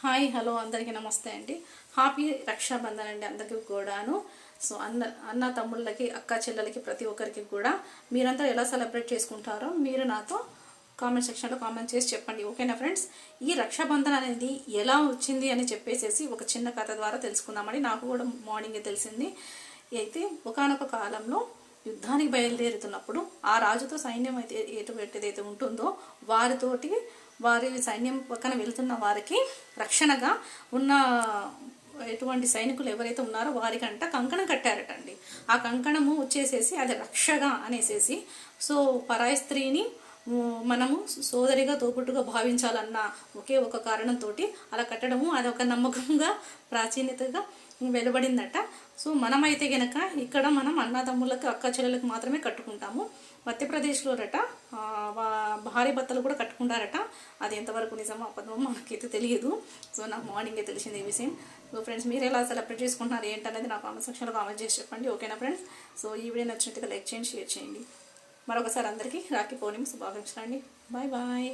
Hi hello అందరికీ నమస్తే అండి. హ్యాపీ రక్షాబంధన్ అండి అందరికీ కూడాను. సో అన్న తమ్ముళ్ళకి అక్క చెల్లెలకి ప్రతి ఒక్కరికి కూడా మీరంతా ఎలా సెలబ్రేట్ చేసుకుంటారో మీరు నాతో కామెంట్ సెక్షన్లో కామెంట్ చేసి చెప్పండి. ఓకేనా ఫ్రెండ్స్? ఈ రక్షాబంధన్ అనేది ఎలా వచ్చింది అని చెప్పేసి ఒక చిన్న కథ ద్వారా తెలుసుకుందామని నాకు కూడా మార్నింగే తెలిసింది. అయితే ఒకానొక కాలంలో యుద్ధానికి బయలుదేరుతున్నప్పుడు ఆ రాజుతో సైన్యం అయితే ఎటువంటిదైతే ఉంటుందో వారి సైన్యం పక్కన వెళ్తున్న వారికి రక్షణగా ఉన్న ఎటువంటి సైనికులు ఎవరైతే ఉన్నారో వారికంట కంకణం కట్టారట అండి. ఆ కంకణము వచ్చేసేసి అది రక్షగా అనేసేసి, సో పరాయి స్త్రీని మనము సోదరిగా తోపుట్టుగా భావించాలన్న ఒకే ఒక కారణంతో అలా కట్టడము అదొక నమ్మకంగా ప్రాచీనతగా వెలువడిందట. సో మనమైతే గనక ఇక్కడ మనం అన్నదమ్ములకు అక్క చెల్లెలకు మాత్రమే కట్టుకుంటాము. మధ్యప్రదేశ్లో భార్య భర్తలు కూడా కట్టుకుంటారట. అది ఎంతవరకు నిజమో అబద్ధమో మనకైతే తెలియదు. సో నాకు మార్నింగే తెలిసింది ఈ విషయం. సో ఫ్రెండ్స్, మీరు ఎలా సెలబ్రేట్ చేసుకుంటున్నారు ఏంటనేది నాకు కామెంట్ సెక్షన్లో కామెంట్ చేసి చెప్పండి. ఓకేనా ఫ్రెండ్స్? సో ఈ వీడియో నచ్చినట్టుగా లైక్ చేయండి, షేర్ చేయండి. మరొకసారి అందరికీ రాఖీ పౌర్ణమి శుభాకాంక్షలు అండి. Bye bye.